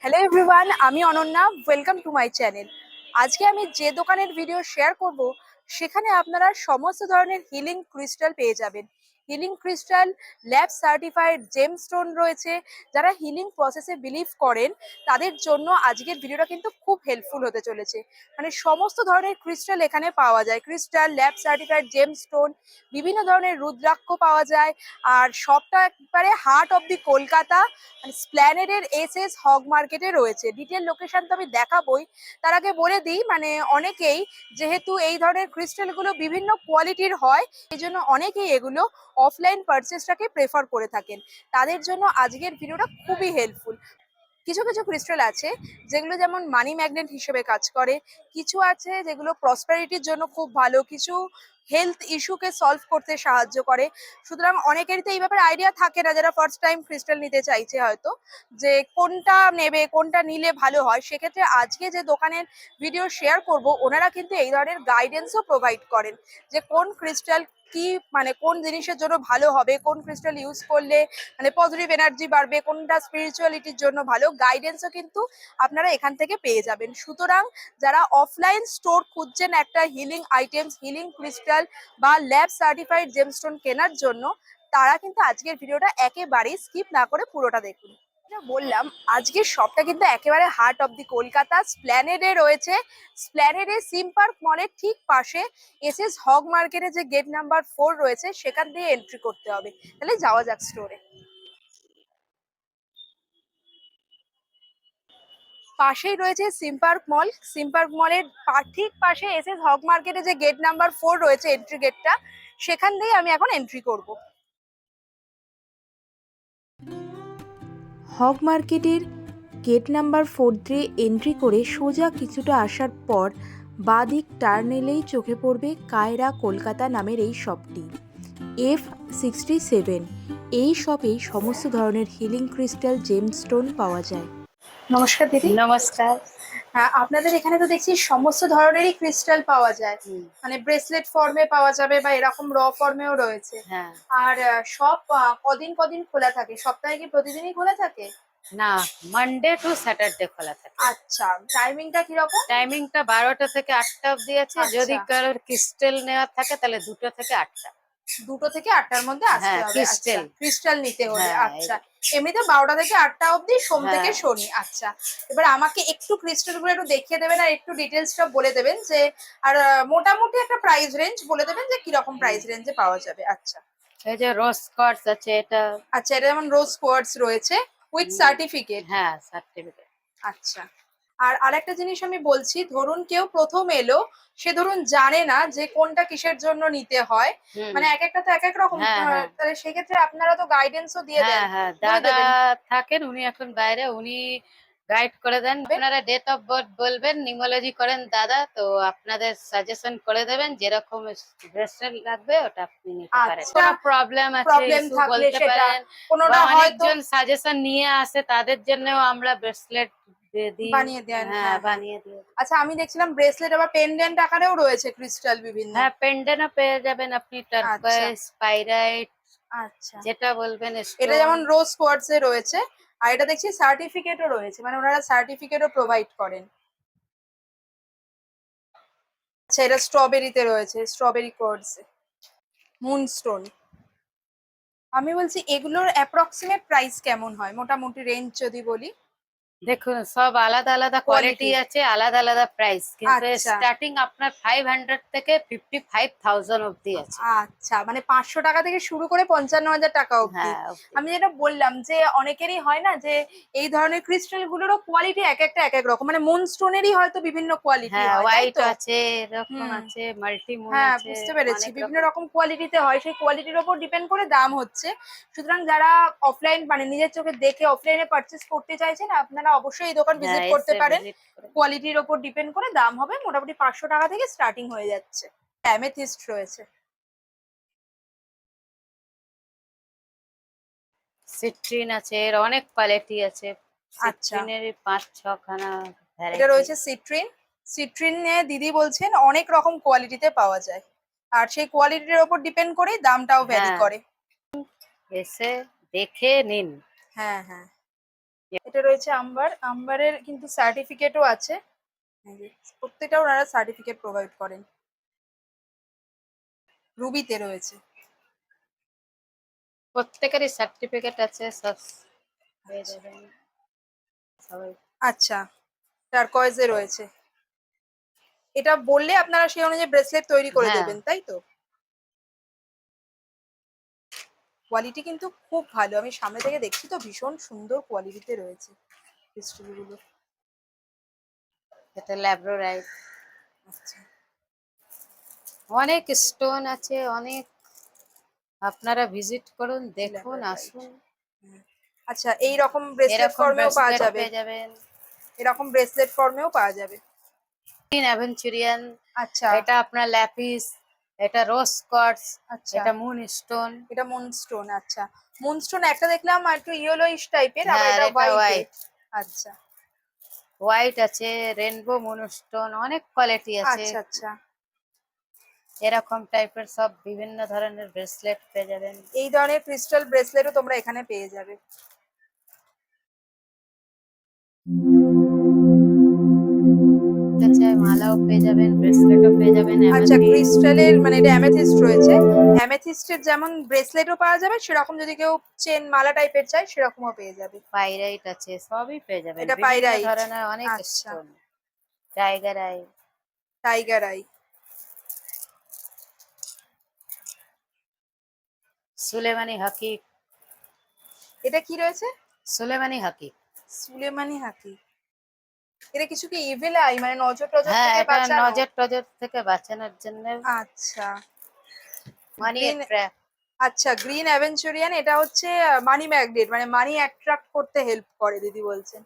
Hello everyone, আমি Ananya. Welcome to my channel. আজকে আমি যে দোকানের ভিডিও শেয়ার করব সেখানে আপনারা সমস্ত ধরনের হিলিং ক্রিস্টাল পেয়ে যাবেন। Healing crystal lab certified gemstone রয়েছে। যারা হিলিং প্রসেসে বিলিভ করেন তাদের জন্য আজকের ভিডিওটা কিন্তু খুব হেল্পফুল হতে চলেছে। মানে সমস্ত ধরনের ক্রিস্টাল এখানে পাওয়া যায়, ক্রিস্টাল ল্যাব সার্টিফাইড জেমস্টোন, বিভিন্ন ধরনের রুদ্রাক্ষ পাওয়া যায়। আর সবটা একবারে হার্ট অফ দি কলকাতা, মানে স্প্ল্যানেডের এসএস হগ মার্কেটে রয়েছে। ডিটেল লোকেশন তো আমি দেখাবোই, তার আগে বলে দিই মানে অনেকেই যেহেতু এই ধরনের ক্রিস্টালগুলো বিভিন্ন কোয়ালিটির হয়, এই জন্য অনেকেই এগুলো অফলাইন পারচেসটাকে প্রেফার করে থাকেন। তাদের জন্য আজকের ভিডিওটা খুবই হেল্পফুল। কিছু কিছু ক্রিস্টাল আছে যেগুলো যেমন মানি ম্যাগনেট হিসেবে কাজ করে, কিছু আছে যেগুলো প্রসপারিটির জন্য খুব ভালো, কিছু হেলথ ইস্যুকে সলভ করতে সাহায্য করে। সুতরাং অনেকেরই তো এই ব্যাপারে আইডিয়া থাকে না, যারা ফার্স্ট টাইম ক্রিস্টাল নিতে চাইছে হয়তো, যে কোনটা নেবে, কোনটা নিলে ভালো হয়। সেক্ষেত্রে আজকে যে দোকানের ভিডিও শেয়ার করব, ওনারা কিন্তু এই ধরনের গাইডেন্সও প্রোভাইড করেন যে কোন ক্রিস্টাল কি মানে কোন জিনিসের জন্য ভালো হবে, কোন ক্রিস্টাল ইউজ করলে মানে পজিটিভ এনার্জি বাড়বে, কোনটা স্পিরিচুয়ালিটির জন্য ভালো, গাইডেন্সও কিন্তু আপনারা এখান থেকে পেয়ে যাবেন। সুতরাং যারা অফলাইন স্টোর খুঁজছেন একটা হিলিং আইটেমস, হিলিং ক্রিস্টাল বা ল্যাব সার্টিফাইড জেমস্টোন কেনার জন্য, তারা কিন্তু আজকের ভিডিওটা একেবারেই স্কিপ না করে পুরোটা দেখুন। বললাম আজকের শপটা কিন্তু একেবারে হার্ট অফ দি কলকাতা স্প্ল্যানেডে রয়েছে। স্প্ল্যানেডে সিম পার্ক মলের ঠিক পাশে এসএস হগ মার্কেটে যে গেট নাম্বার 4 রয়েছে সেখান দিয়ে এন্ট্রি করতে হবে। তাহলে যাওয়া যাক স্টোরে। পাশেই রয়েছে সিম পার্ক মল। সিম পার্ক মলের ঠিক পাশে এসএস হগ মার্কেটে যে গেট নাম্বার 4 রয়েছে, এন্ট্রি গেটটা, সেখান দিয়ে আমি এখন এন্ট্রি করব। হগ মার্কেটের গেট নাম্বার 4 দিয়ে এন্ট্রি করে সোজা কিছুটা আসার পর বাঁ দিক টার্ন এলেই চোখে পড়বে কায়রা কলকাতা নামের এই শপটি। F67 এই শপেই সমস্ত ধরনের হিলিং ক্রিস্টাল জেমস্টোন পাওয়া যায়। নমস্কার দিদি। নমস্কার। হ্যাঁ, আপনাদের এখানে তো দেখছি সমস্ত ধরনেরই ক্রিস্টাল পাওয়া যায়, মানে ব্রেসলেট ফর্মে পাওয়া যাবে বা এরকম র ফর্মেও রয়েছে। হ্যাঁ। আর সব কদিন কদিন খোলা থাকে? সপ্তাহে কি প্রতিদিনই খোলা থাকে? না, মানডে টু স্যাটারডে খোলা থাকে। আচ্ছা, টাইমিংটা কিরকম? টাইমিংটা 12টা থেকে 8টা অবধি আছে। যদি আচ্ছা। কারোর ক্রিস্টাল নেওয়ার থাকে তাহলে 2টা থেকে 8টা। 2টো থেকে 8টার মধ্যে আসতে হ্যাঁ, হবে। ক্রিস্টাল। আচ্ছা, ক্রিস্টাল নিতে হলে। হ্যাঁ, আচ্ছা, এমনিতে 12টা থেকে 8টা অবধি সোম থেকে হ্যাঁ। শনি। আচ্ছা, এবার আমাকে একটু ক্রিস্টাল গুলো একটু দেখিয়ে দেবেন আর একটু ডিটেলসটা বলে দেবেন যে, আর মোটামুটি একটা প্রাইস রেঞ্জ বলে দেবেন যে কিরকম প্রাইস রেঞ্জে পাওয়া যাবে। আচ্ছা এই যে রোজ কোয়ার্টজ আছে এটা। আচ্ছা, এটা যেমন রোজ কোয়ার্টজ রয়েছে উইথ সার্টিফিকেট। হ্যাঁ, সার্টিফিকেট। আচ্ছা, আর আরেকটা জিনিস আমি বলছি, ধরুন কেউ প্রথম এলো, সে ধরুন জানে না যে কোনটা কিসের জন্য নিতে হয়, মানে এক একটা তো এক এক রকম, হ্যাঁ, হ্যাঁ। তাহলে সেক্ষেত্রে আপনারা তো গাইডেন্সও দিয়ে দেন, হ্যাঁ, হ্যাঁ, বলে দাদা দেবেন। থাকেন, উনি এখন বাইরে, উনি গাইড করে দেন। আপনারা ডেট অফ বার্থ বলবেন, নিউমোলজি করেন দাদা, তো আপনাদের সাজেশন করে দেবেন যেরকম ব্রেসলেট লাগবে ওটা আপনি নিতে পারেন। আচ্ছা, কোনো প্রবলেম আছে প্রবলেম ইস্যু থাকলে বলতে সেটা পারেন, কোনোটা বা হয়তো অনেকজন সাজেশন নিয়ে আসে, তাদের জন্যও আমরা ব্রেসলেট দিই। বানিয়ে দেন। হ্যাঁ, হ্যাঁ, হ্যাঁ। বানিয়ে দিই। আচ্ছা, আমি দেখছিলাম ব্রেসলেট আবার পেন্ডেন্ট আকারেও রয়েছে ক্রিস্টাল বিভিন্ন। হ্যাঁ, পেন্ডেন্টও পেয়ে যাবেন আপনি, আচ্ছা টার্কোয়েজ, স্পাইরাইট, আচ্ছা, যেটা বলবেন এটা স্টোন। যেমন রোজ কোয়ার্টজ এ রয়েছে, আর এটা দেখছি সার্টিফিকেটও রয়েছে, মানে ওনারা সার্টিফিকেটও প্রোভাইড করেন। আচ্ছা, এটা স্ট্রবেরিতে রয়েছে, স্ট্রবেরি কোয়ার্টজ, মুনস্টোন। আমি বলছি এগুলোর অ্যাপ্রক্সিমেট প্রাইস কেমন হয়, মোটামুটি রেঞ্জ যদি বলি? দেখুন, সব আলাদা আলাদা কোয়ালিটি কোয়ালিটি। আছে, আলাদা আলাদা প্রাইস, কিন্তু আচ্ছা স্টার্টিং আপনার 500 থেকে 55,000 অবধি আছে। আচ্ছা, মানে 500 টাকা থেকে শুরু করে 55,000 টাকা অবধি। হ্যাঁ, অবধি। আমি যেটা বললাম যে অনেকেরই হয় না যে এই ধরনের ক্রিস্টাল গুলোরও কোয়ালিটি এক একটা এক এক রকম, মানে মুন স্টোনেরই হয়তো বিভিন্ন কোয়ালিটি হ্যাঁ, হয়, তাই হোয়াইট তো? আছে, এরকম হুম, আছে, মাল্টি মুন হ্যাঁ, আছে, বুঝতে পেরেছি, অনেক বিভিন্ন রকম। রকম কোয়ালিটিতে হয়, সেই কোয়ালিটির ওপর ডিপেন্ড করে দাম হচ্ছে। সুতরাং যারা অফলাইন মানে নিজের চোখে দেখে অফলাইনে পারচেস করতে চাইছেন, আপনারা অবশ্যই এই দোকান ভিজিট হ্যাঁ, করতে এসে পারেন। visit করে- কোয়ালিটির ওপর ডিপেন্ড করে দাম হবে মোটামুটি 500 টাকা থেকে স্টার্টিং হয়ে যাচ্ছে। অ্যামেথিস্ট রয়েছে। সিট্রিন আছে, এর অনেক কোয়ালিটি আছে। আচ্ছা, সিট্রিনের 5-6 খানা এটা ভ্যারাইটি। রয়েছে সিট্রিন। সিট্রিনে দিদি বলছেন অনেক রকম কোয়ালিটিতে পাওয়া যায়, আর সেই কোয়ালিটির ওপর ডিপেন্ড করেই দামটাও ভ্যারি হ্যাঁ, করে। এসে দেখে নিন। হ্যাঁ হ্যাঁ, এটা রয়েছে আম্বার। আম্বারের কিন্তু সার্টিফিকেটও আছে। এই যে, প্রত্যেকটা ওনারা সার্টিফিকেট প্রোভাইড করেন। রুবিতে রয়েছে। প্রত্যেকেরই সার্টিফিকেট আছে, সব পেয়ে আচ্ছা যাবেন সবাই। আচ্ছা, টার্কয়েজে রয়েছে। এটা বললে আপনারা সেই অনুযায়ী ব্রেসলেট তৈরি করে হ্যাঁ, দেবেন, তাই তো? কোয়ালিটি কিন্তু খুব ভালো, আমি সামনে থেকে দেখছি তো ভীষণ সুন্দর কোয়ালিটিতে রয়েছে ক্রিস্টালগুলো। এটা ল্যাব্রোরাইট। আচ্ছা, অনেক স্টোন আছে, অনেক। আপনারা ভিজিট করুন, দেখুন, ল্যাব্রাডাইট। আসুন। আচ্ছা, এই রকম ব্রেসলেট এরকম ফর্মেও পাওয়া ব্রেসলেট যাবে। পেয়ে যাবেন। এরকম ব্রেসলেট ফর্মেও পাওয়া যাবে। অ্যাভেঞ্চুরিয়ান, আচ্ছা এটা আপনার ল্যাপিস, এটা রোজ কোয়ার্টজ, আচ্ছা, এটা মুন স্টোন। এটা মুনস্টোন। আচ্ছা, মুনস্টোন একটা দেখলাম একটু ইয়েলোইশ টাইপের, আবার হ্যাঁ, আর এটা এটা হোয়াইটে। হোয়াইট। আচ্ছা হোয়াইট আছে, রেনবো মুনস্টোন, অনেক কোয়ালিটি আছে। আচ্ছা আচ্ছা, এরকম টাইপের সব বিভিন্ন ধরনের ব্রেসলেট পেয়ে যাবেন। এই ধরনের ক্রিস্টাল ব্রেসলেটও তোমরা এখানে পেয়ে যাবে। চাই মালাও পেয়ে যাবেন, ব্রেসলেটও পেয়ে যাবেন। আচ্ছা, amethyst, ক্রিস্টালের মানে এটা অ্যামেথিস্ট রয়েছে। অ্যামেথিস্টের যেমন ব্রেসলেটও পাওয়া যাবে, সেরকম যদি কেউ চেন মালা টাইপের চাই সেরকমও পেয়ে যাবে। পাইরাইট আছে, সবই পেয়ে যাবেন। এটা বিভিন্ন পাইরাইট। ধরনের অনেক আচ্ছা, stone. Tiger eye, tiger eye. সুলেমানি হাকিক। এটা কি রয়েছে? সুলেমানি হাকিক, সুলেমানি হাতি। এটা কিছু কি ইভিল আই মানে নজর টজর হ্যাঁ, থেকে এটা বাঁচানো? নজর টজর থেকে বাঁচানোর জন্য। আচ্ছা, মানি গ্রিন। ট্র্যাপ। আচ্ছা, গ্রিন অ্যাভেঞ্চুরিয়ান এটা হচ্ছে মানি ম্যাগনেট, মানে মানি অ্যাট্রাক্ট করতে হেল্প করে দিদি বলছেন।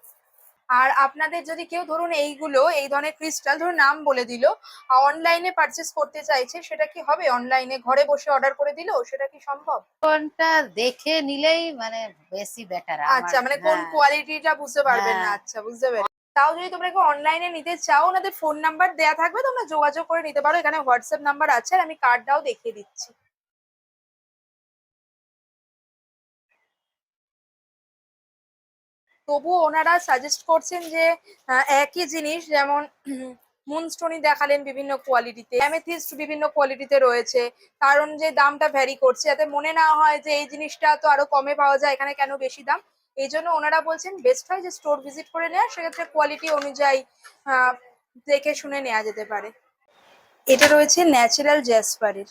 আর আপনাদের যদি কেউ ধরুন এইগুলো এই ধরনের ক্রিস্টাল ধরুন নাম বলে দিল, অনলাইনে পারচেস করতে চাইছে, সেটা কি হবে? অনলাইনে ঘরে বসে অর্ডার করে দিল, সেটা কি সম্ভব? কোনটা দেখে নিলেই মানে বেশি বেটার আমার। আচ্ছা, মানে কোন হ্যাঁ, কোয়ালিটিটা বুঝতে পারবেন না। হ্যাঁ, আচ্ছা, বুঝতে পেরেছি। তাও যদি তোমরা কেউ অনলাইনে নিতে চাও, ওনাদের ফোন নাম্বার দেয়া থাকবে, তোমরা যোগাযোগ করে নিতে পারো। এখানে হোয়াটসঅ্যাপ নাম্বার আছে, আর আমি কার্ডটাও দেখিয়ে দিচ্ছি। তবুও ওনারা সাজেস্ট করছেন যে একই জিনিস, যেমন মুনস্টোনই দেখালেন বিভিন্ন কোয়ালিটিতে, অ্যামেথিস্ট বিভিন্ন কোয়ালিটিতে রয়েছে, কারণ যে দামটা ভ্যারি করছে, যাতে মনে না হয় যে এই জিনিসটা তো আরো কমে পাওয়া যায়, এখানে কেন বেশি দাম। এই জন্য ওনারা বলছেন বেস্ট হয় যে স্টোর ভিজিট করে নেওয়া, সেক্ষেত্রে কোয়ালিটি অনুযায়ী আহ, দেখে শুনে নেওয়া যেতে পারে। এটা রয়েছে ন্যাচারাল জ্যাসপারের।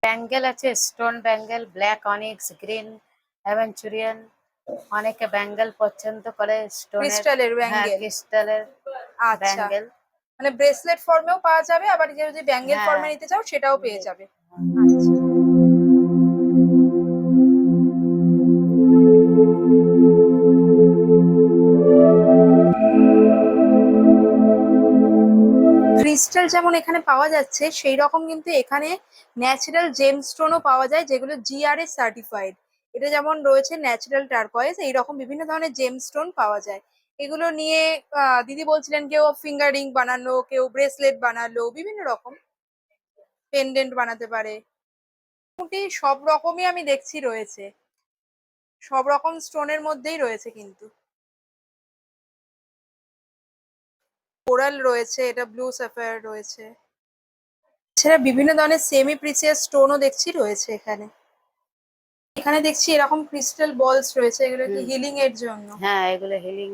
ব্যাঙ্গেল আছে, stone bangle, black onyx, green aventurine. অনেকে ব্যাঙ্গেল পছন্দ করে স্টোনের। ক্রিস্টালের হ্যাঁ, ব্যাঙ্গেল। ক্রিস্টালের আচ্ছা, ব্যাঙ্গেল। মানে ব্রেসলেট ফর্মেও পাওয়া যাবে, আবার কেউ যদি ব্যাঙ্গেল হ্যাঁ, ফর্মে নিতে চাও সেটাও পেয়ে যাবে। হ্যাঁ। আচ্ছা, ক্রিস্টাল যেমন এখানে পাওয়া যাচ্ছে, সেই রকম কিন্তু এখানে ন্যাচারাল জেমস্টোনও পাওয়া যায়, যেগুলো জিআরএস সার্টিফাইড। এটা যেমন রয়েছে ন্যাচারাল টার্কয়েজ, এইরকম বিভিন্ন ধরনের জেমস্টোন পাওয়া যায়। এগুলো নিয়ে দিদি বলছিলেন কেউ ফিঙ্গার রিং বানানো, কেউ ব্রেসলেট বানালো, বিভিন্ন রকম পেন্ডেন্ট বানাতে পারে। মোটামুটি সব রকমই আমি দেখছি রয়েছে, সব রকম স্টোনের মধ্যেই রয়েছে কিন্তু। কোরাল রয়েছে, এটা ব্লু স্যাফায়ার রয়েছে। এছাড়া বিভিন্ন ধরনের সেমি প্রিসিয়াস স্টোনও দেখছি রয়েছে এখানে। এখানে দেখছি এরকম ক্রিস্টাল বলস রয়েছে, এগুলো কি হুম, হিলিং এর জন্য? হ্যাঁ, এগুলো হিলিং।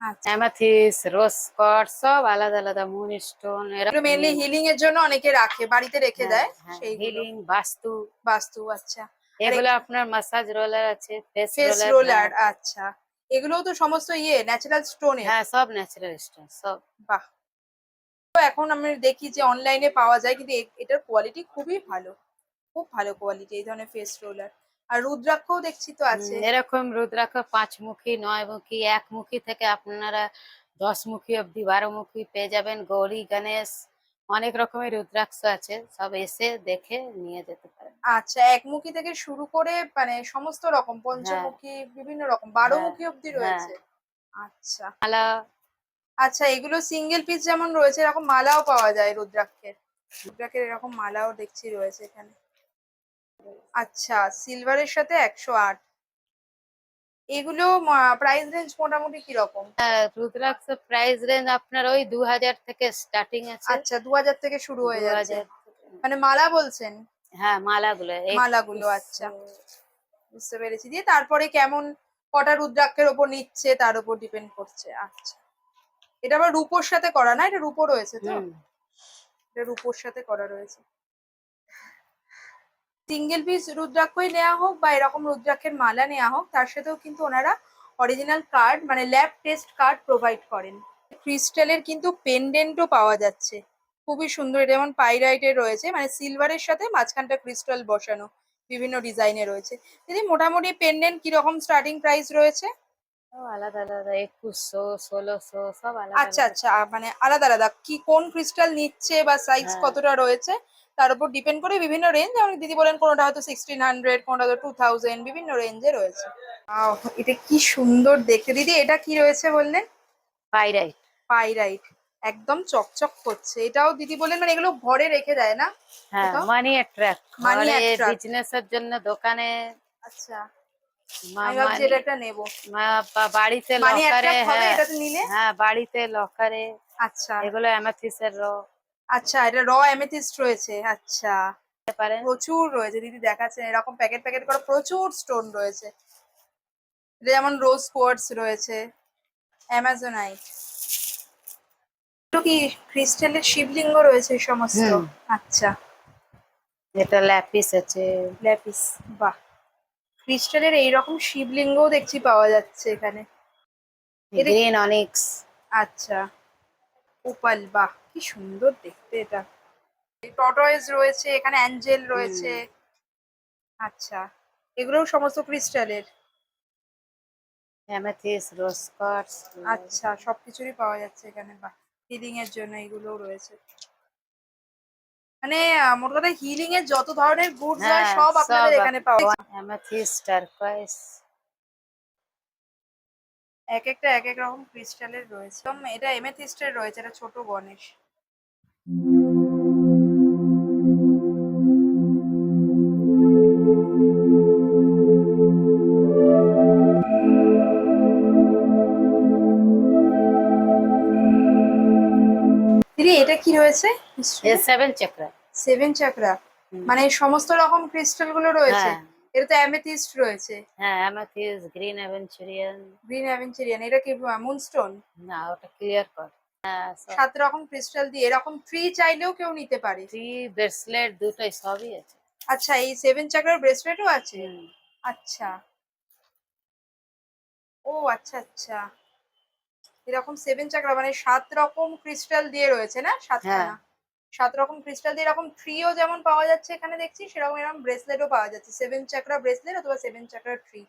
আচ্ছা, অ্যামাথিস, রোজ কোয়ার্টজ, সব আলাদা আলাদা। মুন স্টোন, এগুলো এরকম মেনলি হিলিং। হিলিং এর জন্য অনেকে রাখে, বাড়িতে রেখে হ্যাঁ, দেয় হ্যাঁ, সেইগুলো। হিলিং, বাস্তু। বাস্তু। আচ্ছা, আর এগুলো আপনার মাসাজ রোলার আছে, ফেস ফেস রোলার। হ্যাঁ, রোলার। আচ্ছা, এগুলোও তো সমস্ত ন্যাচারাল স্টোনের। হ্যাঁ, সব ন্যাচারাল স্টোন সব। বাহ। তো এখন আমি দেখি যে অনলাইনে পাওয়া যায়, কিন্তু এটার কোয়ালিটি খুবই ভালো, খুব ভালো কোয়ালিটি এই ধরনের ফেস রোলার। আর রুদ্রাক্ষও দেখছি তো আছে। এরকম রুদ্রাক্ষ 5 মুখী, 9 মুখী, 1 মুখী থেকে আপনারা 10 মুখী অব্দি, 12 মুখী পেয়ে যাবেন। গৌরী, গণেশ, অনেক রকমের রুদ্রাক্ষ আছে, সব এসে দেখে নিয়ে যেতে পারেন। আচ্ছা, একমুখী থেকে শুরু করে মানে সমস্ত রকম হ্যাঁ, পঞ্চমুখী বিভিন্ন রকম হ্যাঁ, 12মুখী অব্দি হ্যাঁ। রয়েছে। আচ্ছা মালা, আচ্ছা, এগুলো সিঙ্গেল পিস যেমন রয়েছে এরকম মালাও পাওয়া যায় রুদ্রাক্ষের। রুদ্রাক্ষের এরকম মালাও দেখছি রয়েছে এখানে। আচ্ছা, সিলভারের সাথে 108। এগুলো প্রাইস রেঞ্জ মোটামুটি কিরকম? রুদ্রাক্ষ প্রাইস রেঞ্জ আপনার ওই 2000 থেকে স্টার্টিং আছে। আচ্ছা, 2000 থেকে শুরু হয়ে যাচ্ছে। 2000 মানে মালা বলছেন? হ্যাঁ, মালাগুলো মালাগুলো, আচ্ছা বুঝতে পেরেছি। দিয়ে তারপরে কেমন কটা রুদ্রাক্ষের ওপর নিচ্ছে তার উপর ডিপেন্ড করছে। আচ্ছা, এটা আবার রূপোর সাথে করা না? এটা রূপো রয়েছে তো? এটা রূপোর সাথে করা রয়েছে। সিঙ্গেল পিস রুদ্রাক্ষই নেওয়া হোক বা এরকম রুদ্রাক্ষের মালা নেওয়া হোক, তার সাথেও কিন্তু ওনারা অরিজিনাল কার্ড মানে ল্যাব টেস্ট কার্ড প্রোভাইড করেন। ক্রিস্টালের কিন্তু পেন্ডেন্টও পাওয়া যাচ্ছে, খুবই সুন্দর। এটা যেমন পাইরাইটের রয়েছে, মানে সিলভারের সাথে মাঝখানটা ক্রিস্টাল বসানো, বিভিন্ন ডিজাইনে রয়েছে। দিদি মোটামুটি পেন্ডেন্ট কিরকম স্টার্টিং প্রাইস রয়েছে? সব আলাদা আলাদা, 2100, 1600, সব আলাদা আচ্ছা আলাদা। আচ্ছা, মানে আলাদা আলাদা কি কোন ক্রিস্টাল নিচ্ছে বা সাইজ হ্যাঁ, কতটা রয়েছে তার উপর ডিপেন্ড করে বিভিন্ন রেঞ্জ। যেমন দিদি বলেন কোনোটা হয়তো 1600, কোনোটা হয়তো 2000, বিভিন্ন রেঞ্জে রয়েছে। এটা কি সুন্দর দেখতে। দিদি এটা কি রয়েছে বললেন? পাইরাইট। পাইরাইট, একদম চকচক করছে। এটাও দিদি বলেন মানে এগুলো ঘরে রেখে দেয় না হ্যাঁ, কোথাও? মানি অ্যাট্রাক্ট, মানি ঘরে অ্যাট্রাক্ট। বিজনেস এর জন্য, দোকানে, আচ্ছা, আমি ভাবছি মানি, এটা একটা নেবো। বাড়িতে মানি লকারে। অ্যাট্রাক্ট হবে হ্যাঁ, এটাতে নিলে? হ্যাঁ, বাড়িতে লকারে। আচ্ছা এগুলো অ্যামাথিসের আচ্ছা, এটা র অ্যামেথিস্ট রয়েছে। আচ্ছা, পারেন। প্রচুর রয়েছে দিদি দেখাচ্ছেন, এরকম প্যাকেট প্যাকেট করা প্রচুর স্টোন রয়েছে। এটা যেমন রোজ কোয়ার্টস রয়েছে, অ্যামাজোনাইট। তো কি ক্রিস্টালের শিবলিঙ্গ রয়েছে এই সমস্ত? হুম। আচ্ছা, এটা ল্যাপিস আছে। ল্যাপিস, বাহ। ক্রিস্টালের এইরকম শিবলিঙ্গও দেখছি পাওয়া যাচ্ছে এখানে। এটা গ্রিন অনিক্স। আচ্ছা, ওপাল, বাহ কি সুন্দর দেখতে এটা। টর্টয়েস রয়েছে এখানে, অ্যাঞ্জেল রয়েছে। আচ্ছা, এগুলোও সমস্ত ক্রিস্টালের? অ্যামেথিস, রোজ কোয়ার্টজ। আচ্ছা, সবকিছুরই পাওয়া যাচ্ছে এখানে, বাহ। হিলিং এর জন্য এগুলোও রয়েছে। মানে মোট কথা হিলিং এর যত ধরনের গুডস হয় হ্যাঁ, সব আপনাদের সব এখানে পাওয়া যায়। Amethyst, turquoise. এক একটা এক এক রকম ক্রিস্টালের রয়েছে। এটা এমেথিস্টের রয়েছে, এটা ছোট গণেশ। দিদি এটা কি রয়েছে? এ 7 চক্র। 7 চাকরা, মানে সমস্ত রকম ক্রিস্টাল গুলো রয়েছে। হ্যাঁ, এটা তো অ্যামেথিস্ট রয়েছে, হ্যাঁ, অ্যামেথিস, গ্রিন অ্যাভেঞ্চুরিয়ান। গ্রিন অ্যাভেঞ্চুরিয়ান। এটা কি মুনস্টোন? না, ওটা ক্লিয়ার কর। হ্যাঁ, সব 7 রকম ক্রিস্টাল দিয়ে এরকম ট্রি চাইলেও কেউ নিতে পারে? ট্রি, ব্রেসলেট, দুটোই, সবই আছে। আচ্ছা, এই 7 চাকরার ব্রেসলেটও আছে? হুম, আচ্ছা, ও আচ্ছা আচ্ছা, এরকম 7 চাকরা মানে 7 রকম ক্রিস্টাল দিয়ে রয়েছে না? হ্যাঁ, 7খানা 7 রকম ক্রিস্টাল দিয়ে এরকম ট্রিও যেমন পাওয়া যাচ্ছে এখানে দেখছি, সেরকম এরকম ব্রেসলেটও পাওয়া যাচ্ছে। 7 চাকরা ব্রেসলেট অথবা 7 চাকরা ট্রি।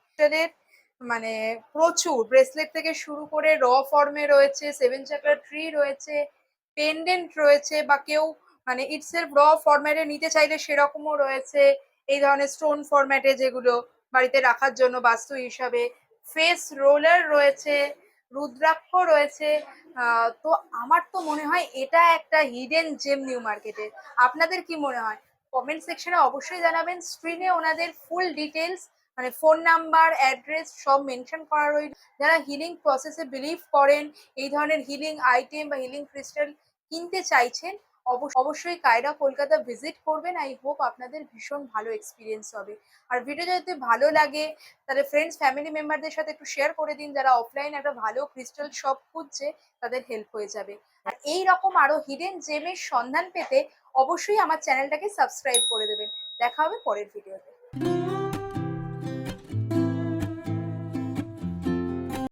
মানে প্রচুর ব্রেসলেট থেকে শুরু করে র ফর্মে রয়েছে, 7 চাকরা ট্রি রয়েছে, পেন্ডেন্ট রয়েছে, বা কেউ মানে ইটসেলফ র ফরম্যাটে নিতে চাইলে সেরকমও রয়েছে। এই ধরনের স্টোন ফরম্যাটে যেগুলো বাড়িতে রাখার জন্য বাস্তু হিসাবে। ফেস রোলার রয়েছে, রুদ্রাক্ষ রয়েছে। তো আমার তো মনে হয় এটা একটা হিডেন জেম নিউ মার্কেটে। আপনাদের কি মনে হয়? কমেন্ট সেকশনে অবশ্যই জানাবেন। স্ক্রিনে ওনাদের ফুল ডিটেলস মানে ফোন নাম্বার, অ্যাড্রেস সব মেনশন করা রইল। যারা হিলিং প্রসেসে বিলিভ করেন, এই ধরনের হিলিং আইটেম বা হিলিং ক্রিস্টাল কিনতে চাইছেন, অবশ্যই কায়রা কলকাতা ভিজিট করবেন। আই হোপ আপনাদের ভীষণ ভালো এক্সপিরিয়েন্স হবে। আর ভিডিও যদি ভালো লাগে তাহলে ফ্রেন্ডস ফ্যামিলি মেম্বারদের সাথে একটু শেয়ার করে দিন, যারা অফলাইন একটা ভালো ক্রিস্টাল শপ খুঁজছে তাদের হেল্প হয়ে যাবে। আর এই রকম আরো হিডেন জেমের সন্ধান পেতে অবশ্যই আমার চ্যানেলটাকে সাবস্ক্রাইব করে দেবেন। দেখা হবে পরের ভিডিওতে।